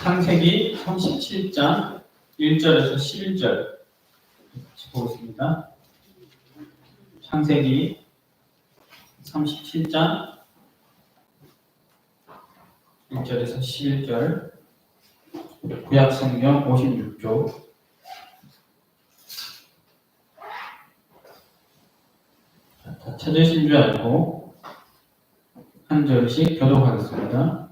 창세기 37장 1절에서 11절 보겠습니다. 창세기 37장 1절에서 11절 구약성경 56조 다 찾으신 줄 알고 한 절씩 교독하겠습니다.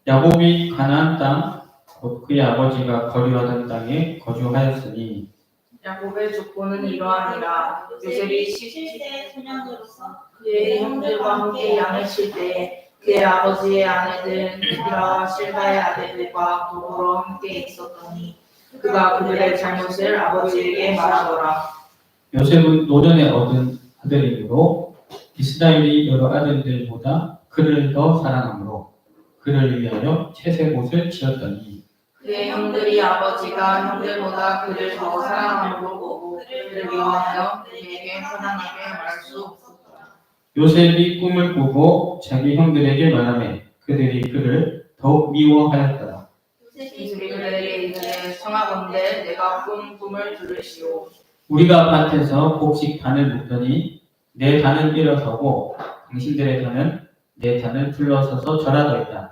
야곱이 가나안 땅 곧 그의 아버지가 거류하던 땅에 거주하였으니 야곱의 족보는 이러하니라. 요셉이 17세 소년으로서 그의 형들과 함께 양을 칠 때 그의 아버지의 아내들은 디라와 실바의 아내들과 더불어 함께 있었더니 그가 그들의 잘못을 아버지에게 말하더라. 요셉은 노년에 얻은 아들이므로 이스라엘이 여러 아들들보다 그를 더 사랑하므로 그를 위하여 채색옷을 지었더니 그의 형들이 아버지가 형들보다 그를 더 사랑함으로 보고 그를 미워하여 그에게 편안하게 말할 수 없었더라. 요셉이 꿈을 꾸고 자기 형들에게 말하매 그들이 그를 더욱 미워하였더라. 요셉이 그들에게 이르되 청하건대 내가 꾼 꿈을 들으시오. 우리가 밭에서 곡식 단을 묶더니 내 단은 일어서고 당신들의 단은 내 단을 둘러서서 절하더이다.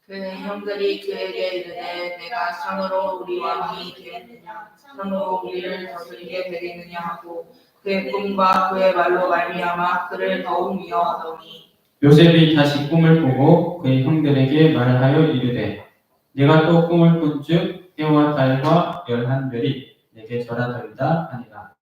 그의 형들이 그에게 이르되 내가 창으로 우리와 함이 되겠느냐 창으로 우리를 다스리게 되겠느냐 하고 그의 꿈과 그의 말로 말미암아 그를 더욱 미워하더니 요셉이 다시 꿈을 꾸고 그의 형들에게 말을 하여 이르되 내가 또 꿈을 꾼즉 해와 달과 열한 별이 내게 절하더이다 하니라.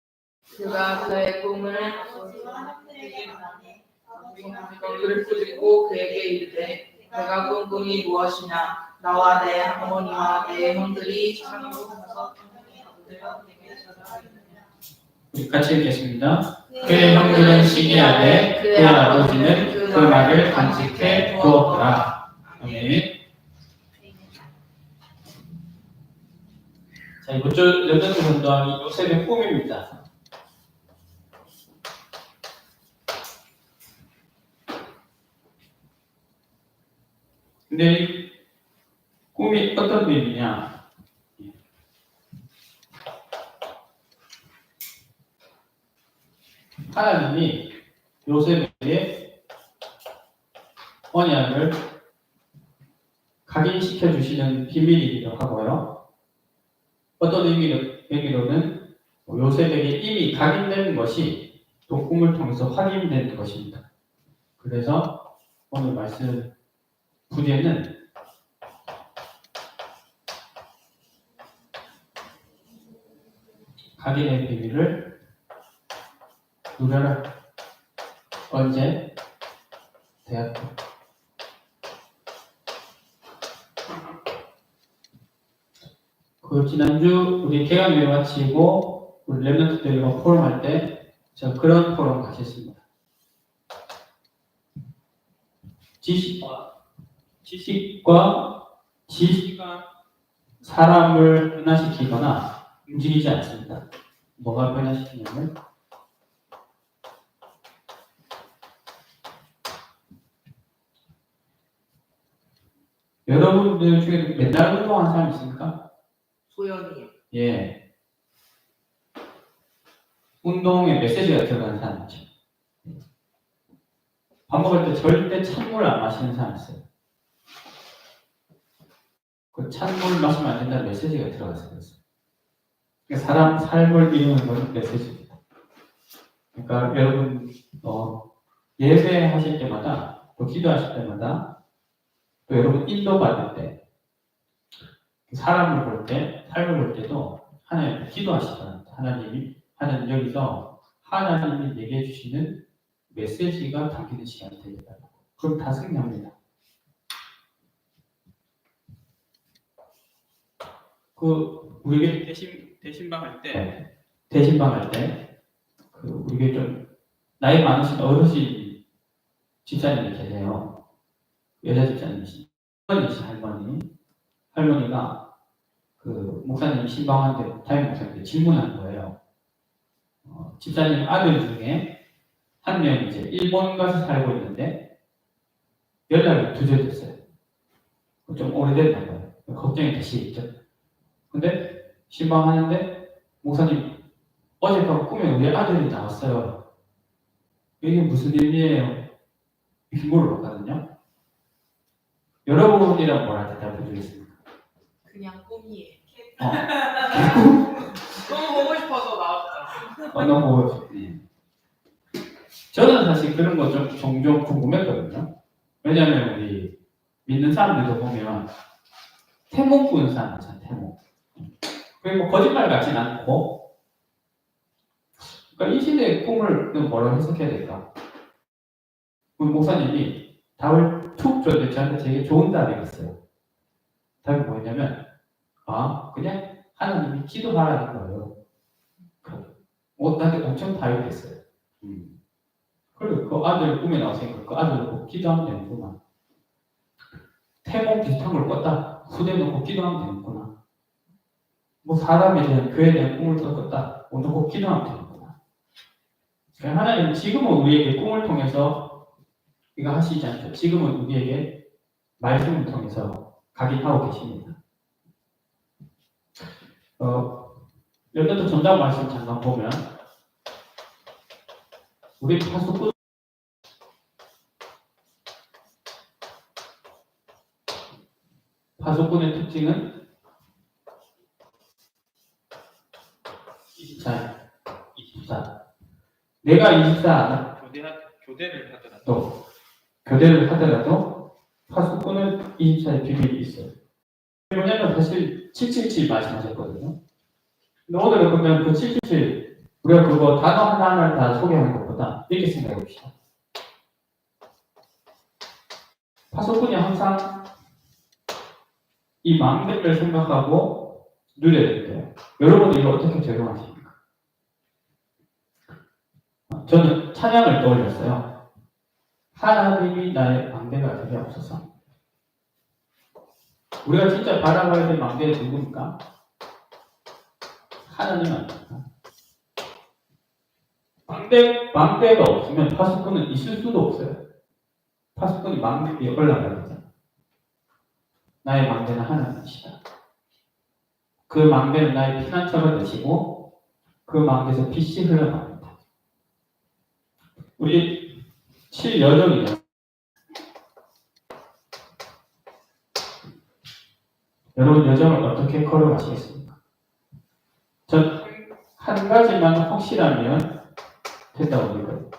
그가 그의 꿈을 아버지와 형들에게 말하네. 아버지가 그를 꾸짖고 그에게 이르되 내가 꾼 꿈이 무엇이냐 나와 내 어머니와 내 형들이 창으로 가서 내게 전하였느냐. 우리 같이 읽겠습니다. 그의 형들은 시기하되 그의 아버지는 그 말을 간직해 두었더라. 아멘. 자, 이번 주 렘넌트 전도하기 요셉의 꿈입니다. 근데 이 꿈이 어떤 의미냐? 하나님이 요셉에게 언약을 각인시켜 주시는 비밀이기도 하고요. 어떤 의미로는 요셉에게 이미 각인된 것이 또 꿈을 통해서 확인된 것입니다. 그래서 오늘 말씀 부제는 각인의 비밀을 누려라. 언제? 대학교. 그 지난주 우리 개강을 마치고 우리 렘넌트들과 포럼할 때 제가 그런 포럼 가셨습니다. 지식과 사람을 변화시키거나 움직이지 않습니다. 뭐가 변화시키냐면 여러분들 중에 맨날 운동하는 사람 있습니까? 소연이요. 예. 운동에 메시지가 들어가는 사람 있죠. 밥 먹을 때 절대 찬물 안 마시는 사람 있어요. 그 찬물 마시면 안 된다는 메시지가 들어가서 그랬어요. 그러니까 사람 삶을 이루는 건 메시지입니다. 그러니까 여러분 예배하실 때마다 또 기도하실 때마다 또 여러분 인도받을 때 사람을 볼 때 삶을 볼 때도 하나님 기도하시잖아요. 하나님 여기서 하나님이 얘기해 주시는 메시지가 담기는 시간이 되겠다. 그럼 다 승리합니다. 우리에게 대신방할 때, 우리에게 좀 나이 많으신 어르신 집사님이 계세요. 여자 집사님이신 할머니가 목사님 신방한테 담임 목사님한테 질문한 거예요. 집사님 아들 중에 한 명이 이제 일본 가서 살고 있는데 연락이 두절됐어요. 좀 오래됐나 봐요. 걱정이 되시겠죠. 근데 신방하는데 목사님 어젯밤 꿈에 우리 아들이 나왔어요. 이게 무슨 의미예요? 이렇게 물어봤거든요. 여러분이랑 뭐라 대답해 주겠습니까? 그냥 꿈이에요. 너무 보고 싶어서 나왔죠. 너무 보고 싶네. 저는 사실 그런 거 좀 종종 궁금했거든요. 왜냐하면 우리 믿는 사람들도 보면 태몽 꾸는 사람 있잖아요. 태몽. 그게 뭐 거짓말 같진 않고, 그러니까 이 시대의 꿈을 뭐라고 해석해야 될까? 우리 목사님이 답을 툭 줬는데 저한테 되게 좋은 답이 있어요. 답이 뭐였냐면, 그냥 하나님이 기도하라는 거예요. 나한테 엄청 답이 됐어요. 그리고 그 아들 꿈에 나왔으니까 그 아들 놓고 기도하면 되는구나. 태몽 비슷한 걸 꿨다. 후대 놓고 기도하면 되는구나. 뭐 사람에 대한 교회에 대한 꿈을 꿨다. 놓고 기도하면 되는구나. 그러니까 하나님은 지금은 우리에게 꿈을 통해서 이거 하시지 않죠. 지금은 우리에게 말씀을 통해서 각인하고 계십니다. 연단도 전달 말씀 잠깐 보면 우리 파수꾼의 특징은 24. 내가 24 교대를 하더라도 파수꾼은 24의 비밀이 있어요. 왜냐면 사실 777 말씀하셨거든요. 근데 오늘은 그러면 그 777 우리가 그거 단어 하나하나를 다 소개하는 것보다 이렇게 생각해 봅시다. 파수꾼이 항상 이 망대를 생각하고 누려야 될게요. 여러분은 이거 어떻게 적용하십니까? 저는 찬양을 떠올렸어요. 하나님이 나의 망대가 되게 없어서. 우리가 진짜 바라봐야 될 망대는 누굽니까? 하나님 아닙니까? 망대가 없으면 파수꾼은 있을 수도 없어요. 파수꾼이 망대 위에 올라가야 되잖아요. 나의 망대는 하나님이시다. 그 망대는 나의 피난처가 되시고 그 망대에서 빛이 흘러나옵니다. 우리 7여정이요. 여러분 여정을 어떻게 걸어가시겠습니까? 전 한 가지만 확실하면 된다고 믿어요.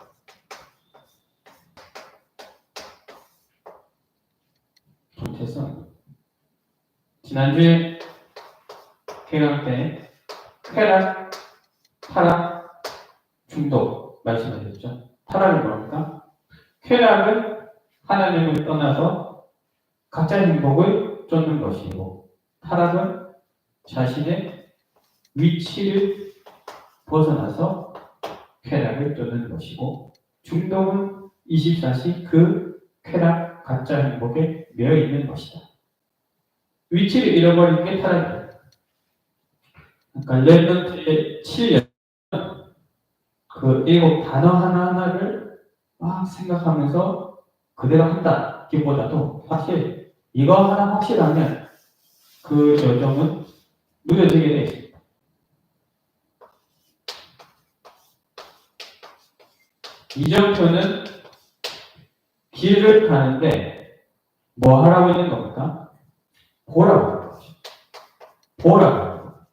정체성. 지난주에 개강 때 쾌락, 타락, 중독 말씀하셨죠. 타락은 뭡니까? 쾌락은 하나님을 떠나서 각자의 행복을 쫓는 것이고, 타락은 자신의 위치를 벗어나서 쾌락을 쫓는 것이고, 중독은 24시 그 쾌락, 가짜 행복에 매여 있는 것이다. 위치를 잃어버린 게 타락이다. 그러니까 랩런트의 7년 그 7 단어 하나하나를 막 생각하면서 그대로 한다 기보다도 사실 이거 하나 확실하면 그 여정은 누려지게 되어 있습니다. 이정표는 길을 가는데 뭐 하라고 있는 겁니까? 보라고 하는 거죠. 보라고 하는 거죠.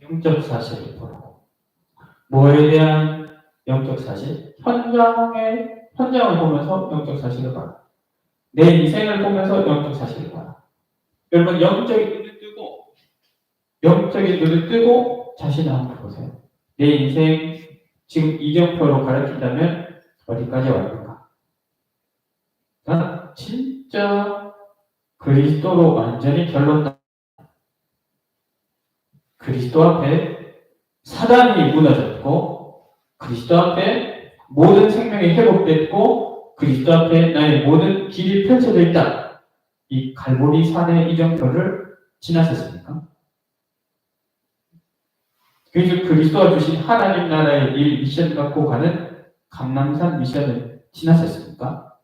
영적 사실을 보라고. 뭐에 대한 영적 사실? 현장을 보면서 영적 사실을 봐라. 내 인생을 보면서 영적 사실을 봐라. 여러분 영적인 눈을 뜨고 자신을 한번 보세요. 내 인생 지금 이정표로 가르친다면 어디까지 왔는가? 난 진짜 그리스도로 완전히 결론. 그리스도 앞에 사단이 무너졌고, 그리스도 앞에 모든 생명이 회복됐고, 그리스도 앞에 나의 모든 길이 펼쳐져 있다. 이 갈보리 산의 이정표를 지나셨습니까? 그래서 그리스도가 주신 하나님 나라의 일 미션 갖고 가는 감람산 미션을 지나셨습니까?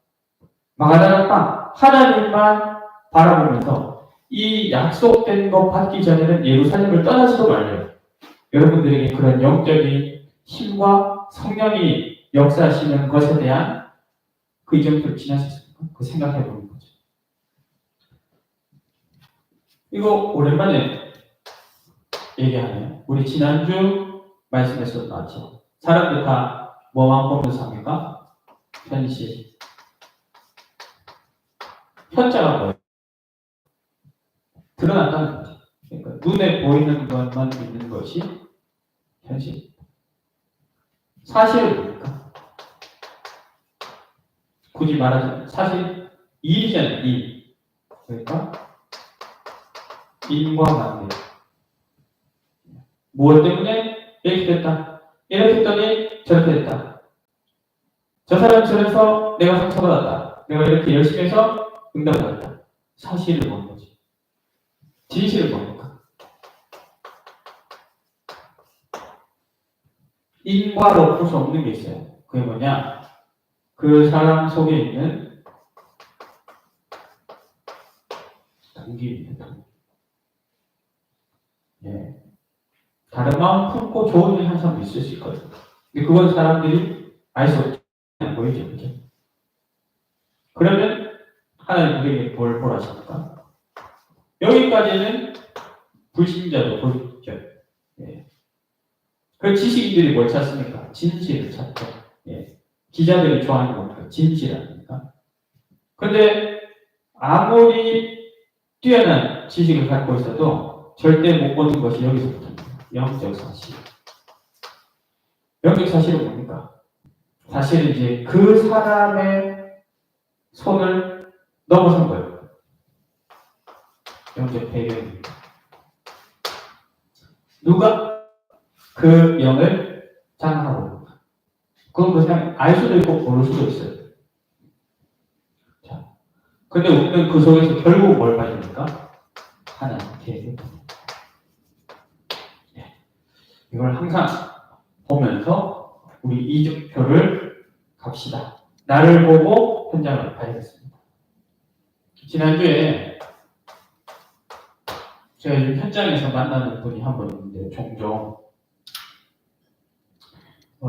마가다나 땅 하나님만 바라보면서 이 약속된 것 받기 전에는 예루살렘을 떠나지도 말래요. 여러분들에게 그런 영적인 힘과 성령이 역사하시는 것에 대한 그 이정표를 지나셨습니까? 그 생각해 보는 거죠. 이거 오랜만에 얘기하네요. 우리 지난주 말씀에서 나왔죠. 사람들 다 뭐만 보면서 합니까? 현실. 현자가 뭐예요? 드러난다는 거죠. 그러니까 눈에 보이는 것만 있는 것이 현실. 사실은 뭡니까? 굳이 말하자면 사실 일이잖아요. 일. 그러니까 인과 관계. 무엇 때문에 이렇게 됐다. 이렇게 했더니 저렇게 됐다. 저 사람이 저래서 내가 상처받았다. 내가 이렇게 열심히 해서 응답을 받았다. 사실을 보는 거지. 진실을 뭡니까? 인과로 풀 수 없는 게 있어요. 그게 뭐냐? 그 사람 속에 있는 동기입니다. 예. 다른 마음 품고 좋은 일 한 사람도 있을 수 있거든요. 근데 그건 사람들이 알 수 없죠. 안 보이죠. 그죠? 그러면 하나님 우리에게 뭘 보라십니까? 여기까지는 불신자도 보이죠. 예. 그 지식인들이 뭘 찾습니까? 진실을 찾죠. 예. 기자들이 좋아하는 건 뭡니까? 진실 아닙니까? 근데 아무리 뛰어난 지식을 갖고 있어도 절대 못 보는 것이 여기서부터입니다. 영적 사실. 영적 사실은 뭡니까? 사실은 이제 그 사람의 손을 넘어선 거예요. 영적 배경입니다. 누가 그 영을 장악하고 있는가? 그건 그냥 알 수도 있고 모를 수도 있어요. 자, 근데 우리는 그 속에서 결국 뭘 봐야 됩니까? 하나님 계획. 이걸 항상 보면서 우리 이정표를 갑시다. 나를 보고 현장을 봐야겠습니다. 지난주에 제가 현장에서 만나는 분이 한 분 있는데 종종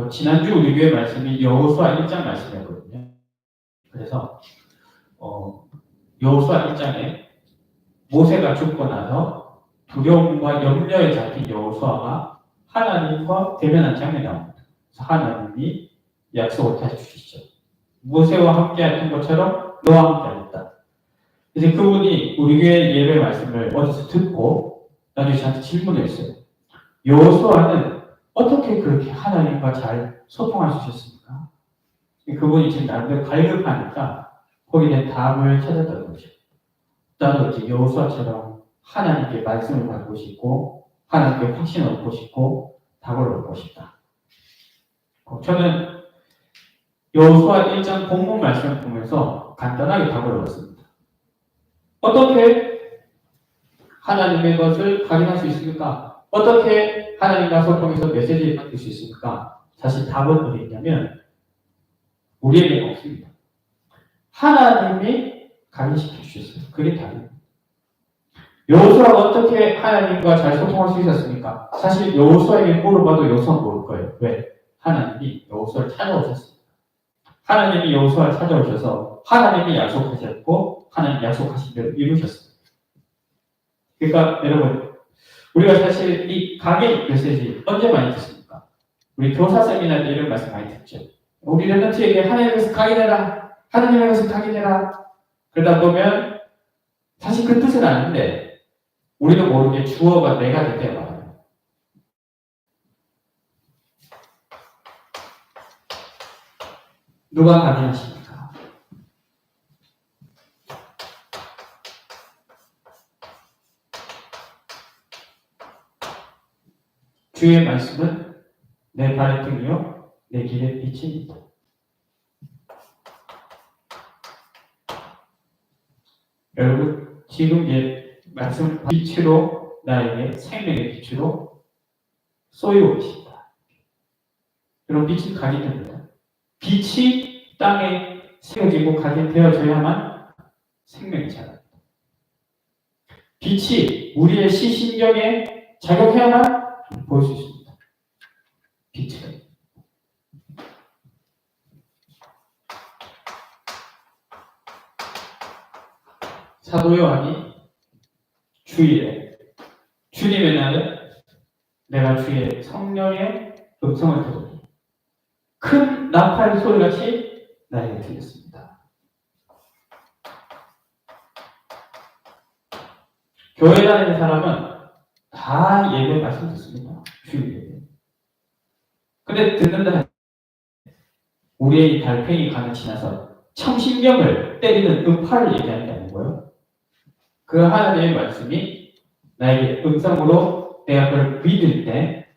지난주 우리 교회 말씀이 여호수아 1장 말씀이었거든요. 그래서 여호수아 1장에 모세가 죽고 나서 두려움과 염려에 잡힌 여호수아가 하나님과 대면한 장면이 나옵니다. 그래서 하나님이 약속을 다시 주시죠. 모세와 함께 했던 것처럼 너와 함께 하겠다. 이제 그분이 우리 교회 예배 말씀을 어디서 듣고 나중에 저한테 질문을 했어요. 여호수아는 어떻게 그렇게 하나님과 잘 소통할 수 있었습니까? 그분이 지금 나름대로 갈급하니까 거기에 답을 찾았던 거죠. 나도 이제 여호수아처럼 하나님께 말씀을 받고 싶고 하나님께 확신을 얻고 싶고 답을 얻고 싶다. 저는 여호수아 1장 본문 말씀을 보면서 간단하게 답을 얻었습니다. 어떻게 하나님의 것을 확인할 수 있습니까? 어떻게 하나님과 소통해서 메시지를 받을 수 있습니까? 사실 답은 어디 있냐면 우리에게 없습니다. 하나님이 가르치켜 주셨어요. 그게 답입니다. 여호수아가 어떻게 하나님과 잘 소통할 수 있었습니까? 사실 여호수아에게 물어봐도 여호수아는 모를 거예요. 왜? 하나님이 여호수아를 찾아오셨습니다. 하나님이 여호수아를 찾아오셔서 하나님이 약속하셨고 하나님 약속하신 대로 이루셨습니다. 그러니까 여러분 우리가 사실 이 가계 메시지 언제 많이 듣습니까? 우리 교사 세미나 때 이런 말씀 많이 듣죠. 우리 랩런트에게 하나님에서 각인해라. 하나님에서 각인해라. 그러다 보면 사실 그 뜻은 아닌데 우리도 모르게 주어가 내가 될 때가 많아요. 누가 각인하십니까? 주의 말씀은 내 발의 등이요 내 길의 빛입니다. 여러분 지금 말씀 빛으로 나에게 생명의 빛으로 쏘이고 계십니다. 여러분 빛은 각인됩니다. 빛이 땅에 세워지고 가게 되어져야만 생명이 자랍니다. 빛이 우리의 시신경에 작용해야만 볼 수 있습니다. 빛을. 사도 요한이 주일에 주님의 날에 내가 주의 성령의 음성을 들으니 큰 나팔 소리같이 나에게 들렸습니다. 교회 다니는 사람은 다 예배 말씀 듣습니다. 주일 예배. 근데 듣는다 우리의 달팽이 간을 지나서 청신경을 때리는 음파를 얘기하는 게 아니고요. 그 하나님의 말씀이 나에게 음성으로 내가 그걸 믿을 때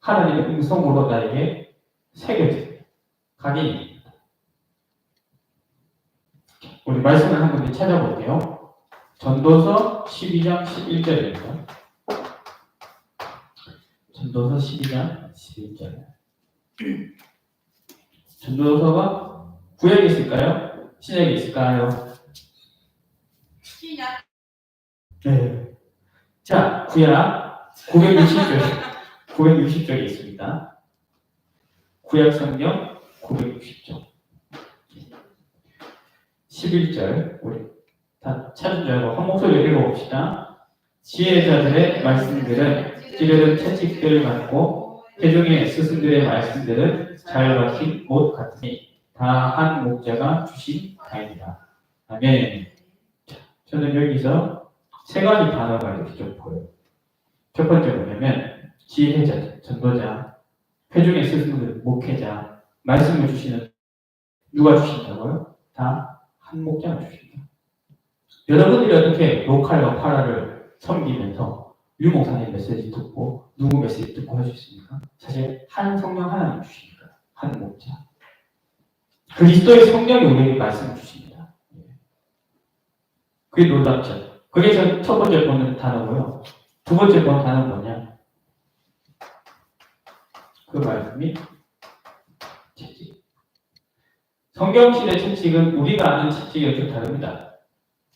하나님의 음성으로 나에게 새겨집니다. 각인입니다. 우리 말씀을 한 군데 찾아볼게요. 전도서 12장 11절입니다. 전도서 12장 11절. 전도서가 구약에 있을까요? 신약에 있을까요? 시작. 네. 자, 구약 960쪽, 960쪽에 있습니다. 구약 성경 960쪽. 11절, 우리 다 찾은 줄 알고 한 목소리로 읽어봅시다. 지혜자들의 말씀들은 찌르는 채찍들을 갖고 태중의 스승들의 말씀들은 잘 박힌 옷 같으니 다 한 목자가 주신 다입니다. 아멘. 저는 여기서 세 가지 단어가 이렇게 좀 보여요. 첫 번째 뭐냐면 지혜자, 전도자, 회중의 스승들, 목회자, 말씀을 주시는 누가 주신다고요? 다 한 목자가 주신다. 여러분들이 어떻게 로컬과 파라를 섬기면서 유 목사님 메시지 듣고 누구 메시지 듣고 할 수 있습니까? 사실 한 성령 하나님 주십니다. 한 목자. 그리스도의 성령이 우리에게 말씀을 주십니다. 그게 놀랍죠. 그게 첫 번째 보는 단어고요. 두 번째 보는 단어는 뭐냐? 그 말씀이 채찍. 성경시대 채찍은 우리가 아는 채찍이 좀 다릅니다.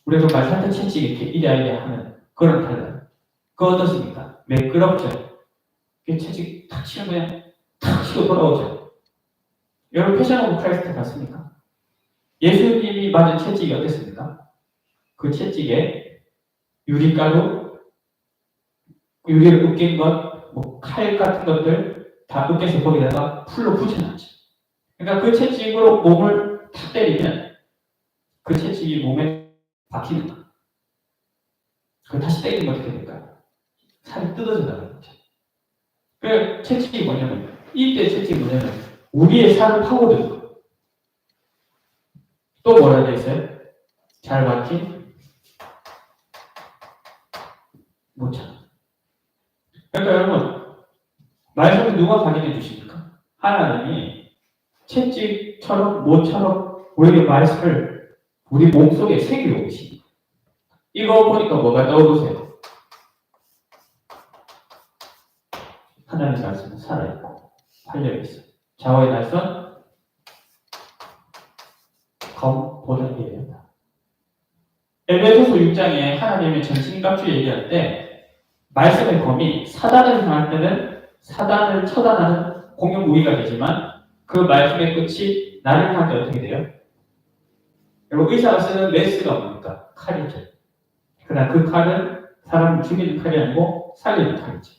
우리가 말살때 채찍 이렇게 이래 하는 그런 달라요. 그거 어떻습니까? 매끄럽죠. 그 채찍 탁 치면 그냥 탁 치고 돌아오죠. 여러분 패션 오브 크라이스트 봤습니까? 예수님이 맞은 채찍이 어땠습니까? 그 채찍에 유리가루, 유리를 으깬 것, 뭐 칼 같은 것들 다 으깨서 거기다가 풀로 붙여놨죠. 그러니까 그 채찍으로 몸을 탁 때리면 그 채찍이 몸에 박히는 거예요. 그 다시 때리면 어떻게 될까요? 살이 뜯어져 나가는 거죠. 그 채찍이 뭐냐면 이때 채찍이 뭐냐면 우리의 살을 파고드는 거예요. 또 뭐라 되어 있어요? 잘 박힌 모차. 그러니까 여러분 말씀을 누가 확인해 주십니까? 하나님이 채찍처럼 모처럼 우리에게 말씀을 우리 몸속에 새기고 계십니다. 이거 보니까 뭐가 떠오르세요? 하나님의 말씀은 살아있고 활력있어요. 좌우의 날선 검보전이에요. 에베소서 6장에 하나님의 전신갑주 얘기할 때 말씀의 검이 사단을 향할 때는 사단을 처단하는 공격 무기가 되지만 그 말씀의 끝이 나를 향할 때 어떻게 돼요? 여러분 의사가 쓰는 메스가 뭡니까? 칼이죠. 그러나 그 칼은 사람을 죽이는 칼이 아니고 살리는 칼이죠.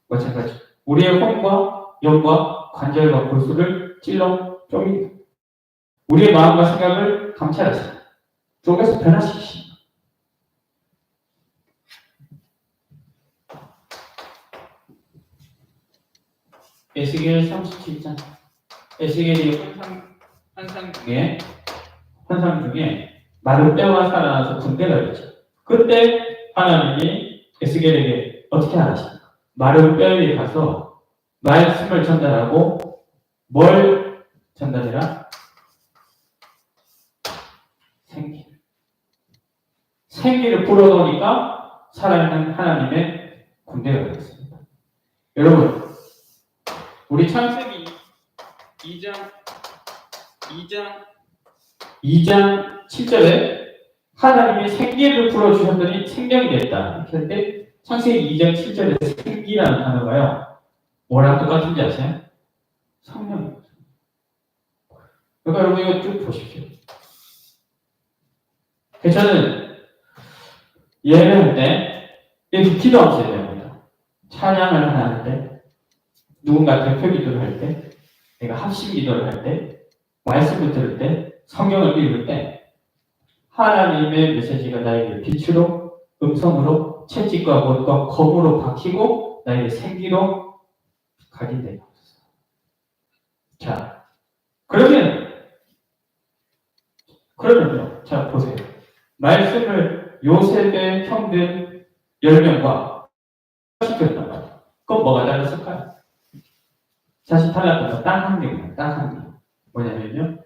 마찬가지. 우리의 혼과 영과 관절과 골수를 찔러 쪼입니다. 우리의 마음과 생각을 감찰하십니다. 쪼개서 변화시키십니다. 에스겔 37장. 에스겔이 환상 중에 마른 뼈가 살아나서 군대가 되죠. 그때 하나님이 에스겔에게 어떻게 하십니까? 마른 뼈에 가서 말씀을 전달하고 뭘 전달해라? 생기를 불어넣으니까 살아있는 하나님의 군대가 되었습니다. 여러분, 우리 창세기 2장 2장 7절에 하나님이 생기를 불어주셨더니 생명이 됐다. 이렇게 할 때 창세기 2장 7절에 생기라는 단어가요. 뭐랑 똑같은지 아세요? 성령입니다. 그러니까 여러분 이거 쭉 보십시오. 저는 예배할 때 이렇게 기도하면서 예배합니다. 찬양을 할 때, 누군가 대표 기도를 할 때, 내가 합심 기도를 할 때, 말씀을 들을 때, 성경을 읽을 때 하나님의 메시지가 나에게 빛으로, 음성으로, 채찍과 못과 검으로 박히고 나에게 생기로 각인되게 하소서. 자, 그러면요. 자, 보세요. 말씀을 요셉의 형들 10명과 시켰단 말이에요. 그럼 뭐가 달랐을까요? 사실 달랐던 건 딱 한 개입니다. 딱 한 개. 뭐냐면요.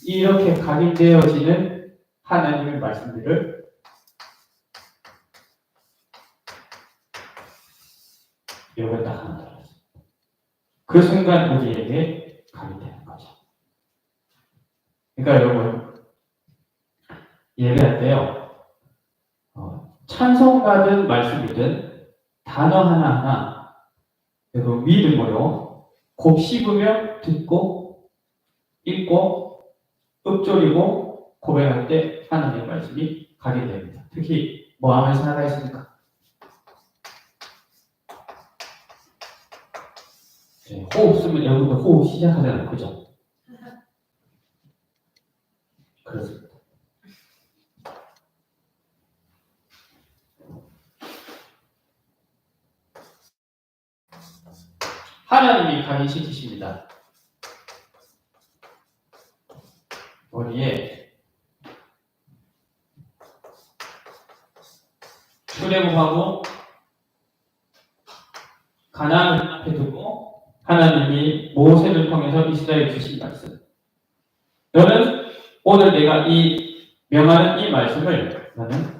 이렇게 각인되어지는 하나님의 말씀들을 여러분 딱 하나 달랐어요. 그 순간 우리에게 각인되는 거죠. 그러니까 여러분 예배할 때요. 찬송가든 말씀이든 단어 하나하나 여러분 믿음으로 곱씹으며 듣고 읽고 읊조리고 고백할 때 하나님의 말씀이 각인됩니다. 특히 뭐 하면서 하나가 있습니까? 네, 호흡 쓰면 여러분들 호흡 시작하잖아요. 그죠? 그렇습니다. 하나님이 각인시키십니다. 어디에 출애굽하고 가나안을 앞에 두고 하나님이 모세를 통해서 이스라엘 주신 말씀. 너는 오늘 내가 이 명하는 이 말씀을 나는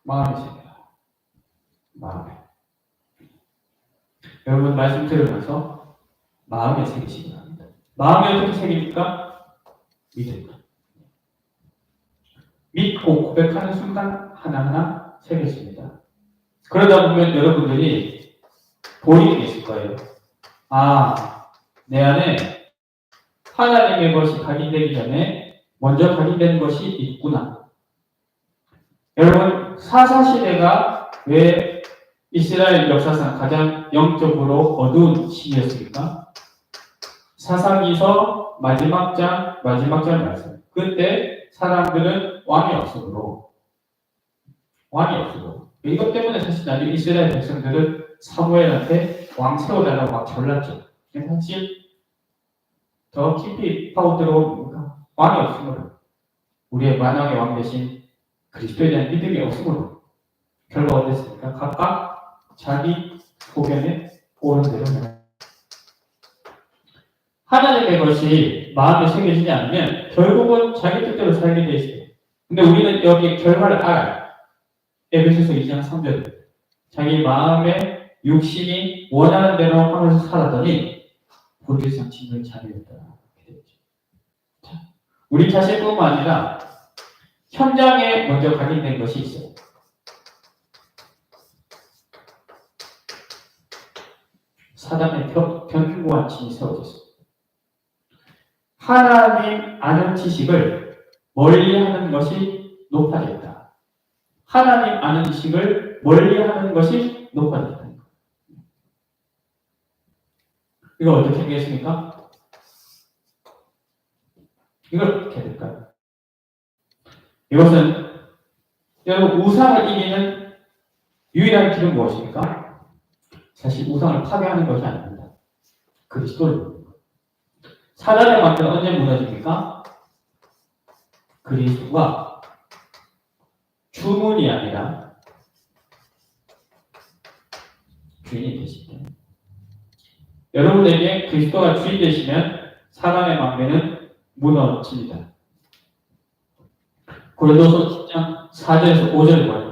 마음에 새겨라. 마음에. 여러분 말씀 들으면서 마음에 새기시기 바랍니다. 마음에 어떻게 새깁니까? 믿음으로. 믿고 고백하는 순간 하나하나 새겨집니다. 그러다 보면 여러분들이 보이는 게 있을 거예요. 아, 내 안에 하나님의 것이 각인되기 전에 먼저 각인되는 것이 있구나. 여러분, 사사시대가 왜 이스라엘 역사상 가장 영적으로 어두운 시기였습니까? 사사기서 마지막 장 말씀. 그때 사람들은 왕이 없으므로 이것 때문에 사실 나중에 이스라엘 백성들은 사무엘한테 왕 세워달라고 막 졸랐죠. 사실 더 깊이 파고 들어오니까 왕이 없으므로 우리의 만왕의 왕 대신 그리스도에 대한 믿음이 없으므로 결과가 어땠습니까? 각각 자기 소견에 오는 대로 하나님의 것이 마음에 새겨지지 않으면 결국은 자기 뜻대로 살게 돼 있어요. 근데 우리는 여기 결과를 알아요. 에베소서 2장 3절. 자기 마음에 육신이 원하는 대로 하면서 살았더니 본질상 진노의 자녀였다. 자, 우리 자신뿐만 아니라 현장에 먼저 각인된 것이 있어요. 사단의 견고한 진이 세워졌어요. 하나님 아는 지식을 멀리하는 것이 높아졌다. 하나님 아는 지식을 멀리하는 것이 높아졌다. 이거 어떻게 하겠습니까? 이걸 어떻게 해야 될까요? 이것은 여러분 우상을 이기는 유일한 길은 무엇입니까? 사실 우상을 파괴하는 것이 아닙니다. 그리스도를 믿는 것. 사단의 막대는 언제 무너집니까? 그리스도가 주문이 아니라 주인이 되실 때 여러분에게 그리스도가 주인 되시면 사단의 막대는 무너집니다. 고린도서 10장 4절에서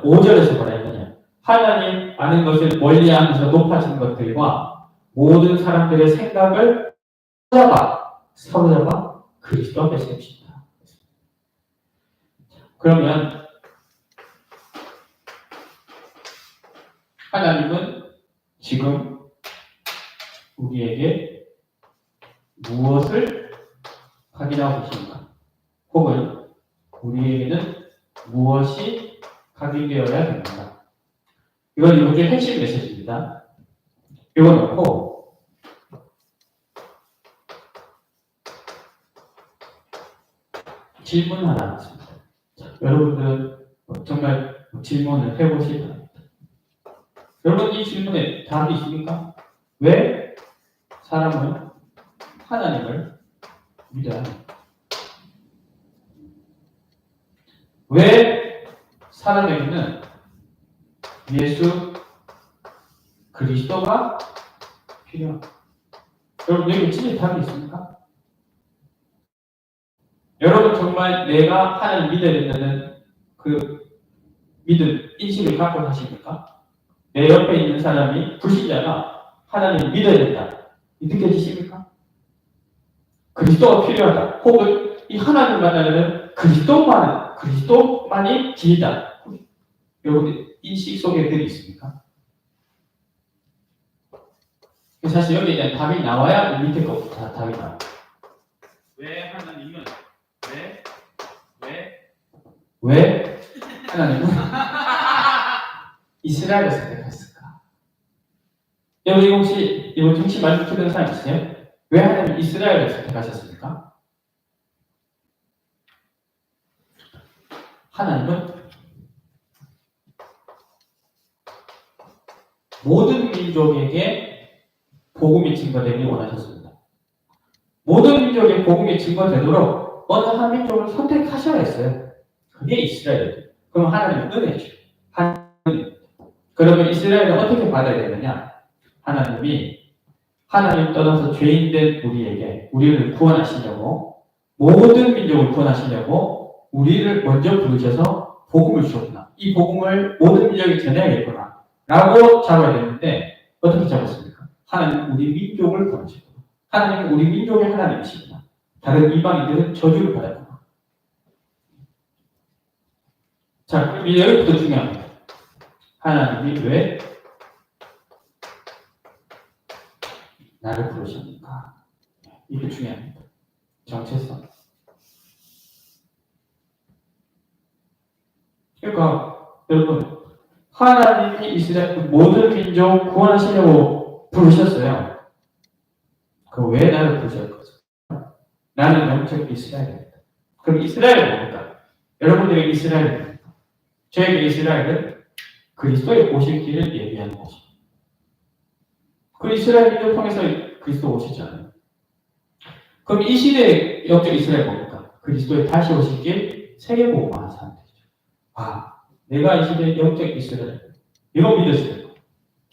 5절에서 뭐라 했느냐? 하나님 아는 것을 멀리하면서 높아진 것들과 모든 사람들의 생각을 사로잡아 그리스도 앞에 세우신다. 그러면 하나님은 지금 우리에게 무엇을 각인하고 계신가? 혹은 우리에게는 무엇이 각인되어야 됩니까? 이건 이번 주의 핵심 메시지입니다. 이거 놓고 질문 하나 하겠습니다. 여러분들은 정말 질문을 해보시기 바랍니다. 여러분 이 질문에 답이 있습니까? 왜 사람은 하나님을 믿어야 합니까? 왜 사람에게는 예수 그리스도가 필요합니까? 여러분 여기 진짜 답이 있습니까? 여러분 정말 내가 하나님 믿어야 된다는 그 믿음, 인식을 갖고 사십니까? 내 옆에 있는 사람이 불신자가 하나님을 믿어야 된다. 느껴지십니까? 그리스도가 필요하다. 혹은 이 하나님 만나려면 그리스도만이 길이다. 여러분 인식 속에 들이 있습니까? 사실 여기에 대한 답이 나와야 밑에 것부터 다 답이 나와요. 왜 하나님은 왜 하나님은 이스라엘을 선택했을까? 여러분 혹시 이번 정치 말씀 듣는 사람 있으세요? 왜 하나님은 이스라엘을 선택하셨습니까? 하나님은 모든 민족에게 복음이 증거되길 원하셨습니다. 모든 민족에게 복음이 증거되도록 어느 한 민족을 선택하셔야 했어요. 그게 이스라엘이에요. 그럼 하나님은 은혜죠. 그러면 이스라엘은 어떻게 받아야 되느냐? 하나님이 하나님 떠나서 죄인된 우리를 구원하시려고 모든 민족을 구원하시려고 우리를 먼저 부르셔서 복음을 주셨구나. 이 복음을 모든 민족에 전해야겠구나. 라고 잡아야 되는데 어떻게 잡았습니까? 하나님은 우리 민족을 구원하셨구나. 하나님은 우리 민족의 하나님이시구나. 다른 이방인들은 저주를 받았구나. 자, 그럼 여기부터 중요합니다. 하나님이 왜 나를 부르십니까? 이게 중요합니다. 정체성. 그러니까 여러분 하나님이 이스라엘 모든 민족 구원하시려고 부르셨어요. 그 왜 나를 부르셨을까? 나는 영적 이스라엘입니다. 그럼 이스라엘은 뭡니까? 여러분들에게 이스라엘은 뭡니까? 저에게 이스라엘은 그리스도의 오실 길을 예비하는 것입니다. 그 이스라엘 민족 통해서 그리스도 오시잖아요. 그럼 이 시대의 영적 이스라엘 뭡니까? 그리스도의 다시 오실 길 세계복음화하는 사람들이죠. 아, 내가 이 시대의 영적 이스라엘 이거 믿었어요.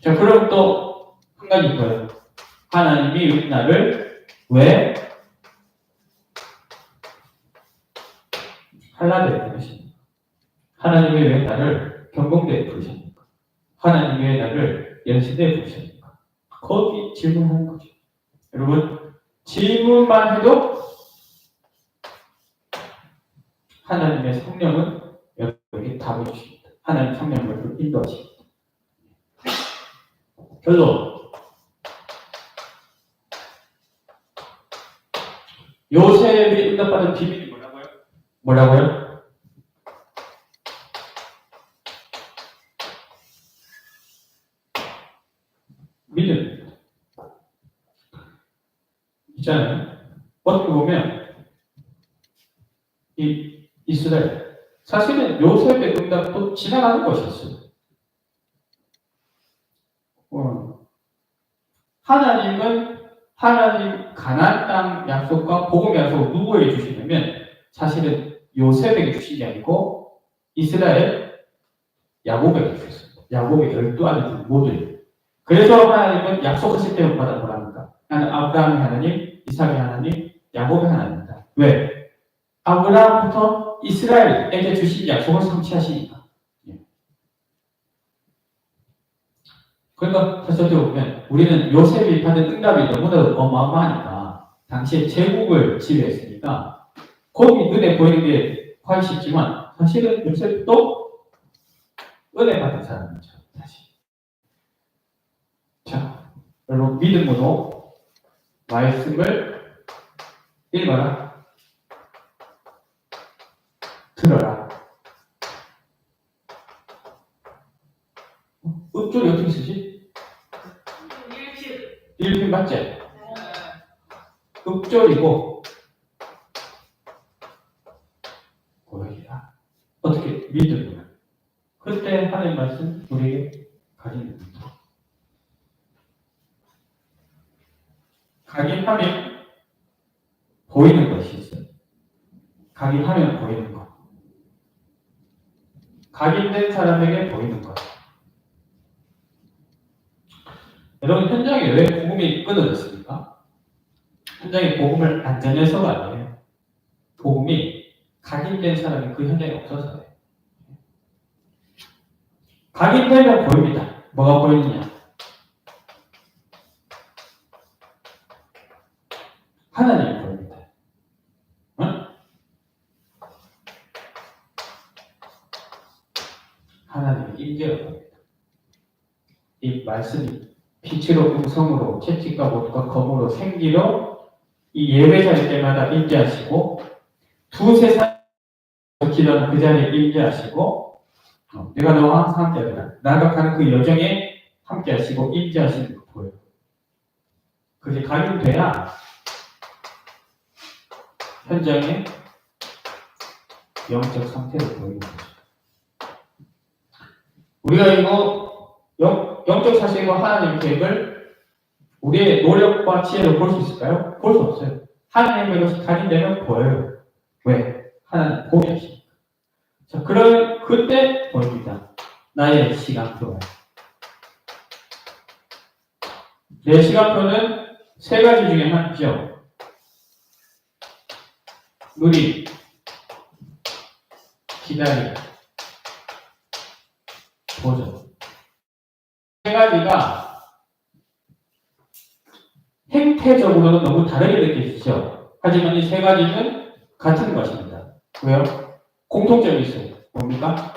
자, 그럼 또 한 가지 뭐예요? 하나님이 나를 왜 한라대에 부르십니까? 하나님이 왜 나를 경공대에 부르십니까? 하나님이 왜 나를 연시대에 부르십니까? 거기 질문하는 거죠. 여러분 질문만 해도 하나님의 성령은 여러분에게 답을 주십니다. 하나님 성령을 인도하십니다. 결론. 요셉이 응답받은 비밀이 뭐라고요? 믿음. 있잖아요. 어떻게 보면 이 이스라엘 사실은 요셉의 응답도 지나가는 것이었어요. 하나님 가나안 땅 약속과 복음 약속을 누구에게 주시냐면 사실은 요셉에게 주신 게 아니고 이스라엘 야곱에게 주셨습니다. 야곱의 12아들 모두. 그래서 하나님은 약속하실 때마다 뭐랍니까? 나는 아브라함의 하나님, 이삭의 하나님, 야곱의 하나님이다. 왜? 아브라함부터 이스라엘에게 주신 약속을 성취하시니까. 그러니까 사실 어떻게 보면 우리는 요셉이 받은 응답이 너무나 어마어마하니까 당시에 제국을 지배했으니까 거기 눈에 보이는 게 훨씬 쉽지만 사실은 요셉도 은혜 받은 사람이죠. 다시. 자, 여러분 믿음으로 말씀을 읽어라. 들어라. 읍조리 어떻게 쓰지? 일필 맞지? 읍조리고 고백이다. 어떻게 믿음으로. 그때 하나님 말씀 우리에게 가르칩니다. 각인하면 보이는 것이 있어요. 각인하면 보이는 것. 각인된 사람에게 보이는 것. 여러분 현장에 왜 복음이 끊어졌습니까? 현장에 복음을 안 전해서가 아니에요. 복음이 각인된 사람이 그 현장에 없어서요. 각인되면 보입니다. 뭐가 보이느냐? 하나님이 보입니다. 응? 하나님의 임재가 보입니다. 이 말씀이 빛으로 음성으로 채찍과 못과 검으로 생기로 이 예배 자리 때마다 임재하시고 두세 사람 기도하는 그 자리에 임재하시고 내가 너와 항상 함께하리라 나아가는 그 여정에 함께하시고 임재하시는 거 보여요. 그게 각인돼야 현장의 영적 상태를 보이는 거죠. 우리가 이거 영적 사실과 하나님의 계획을 우리의 노력과 지혜로 볼 수 있을까요? 볼 수 없어요. 하나님의 것이 각인되면 보여요. 왜? 하나님 보이시니까. 자, 그러면 그때 보입니다. 나의 시간표예요. 내 시간표는 세 가지 중에 하나죠. 누림, 기다림, 도전. 세 가지가 행태적으로는 너무 다르게 느껴지죠. 하지만 이 세 가지는 같은 것입니다. 왜요? 공통점이 있어요. 뭡니까?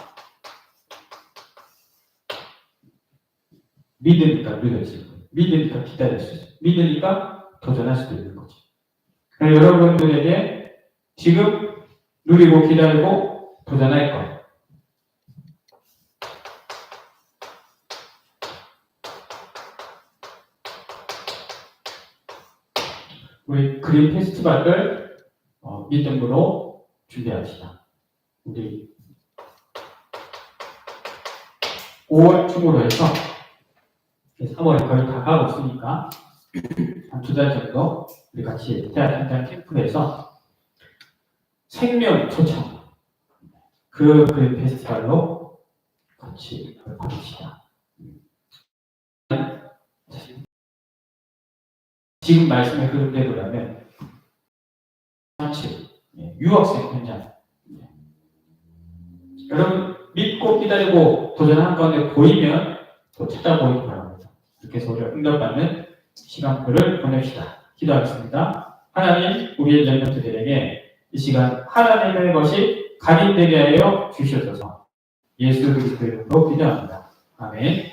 믿으니까 믿을 수 있고, 믿으니까 기다릴 수 있어요. 믿으니까 도전할 수도 있는 거죠. 그래서 여러분들에게 지금 누리고 기다리고 도전할 것. 우리 그림 페스티벌을 믿음으로 준비합시다. 우리 5월 중으로 해서 3월이 거의 다 가고 있으니까 한 2달 정도 우리 같이 대학 현장 캠프에서 생명 초청 그 그림 페스티벌로 같이 받읍시다. 지금 말씀의 그림대로라면 유학생 현장 여러분 믿고 기다리고 도전하는 가운데 보이면 또 찾아보기 바랍니다. 이렇게 해서 우리가 응답받는 시간표를 보냅시다. 기도하겠습니다. 하나님 우리의 렘넌트들에게 이 시간 하나님의 것이 각인되게 하여 주시옵소서. 예수 그리스도의 이름으로 기도합니다. 아멘.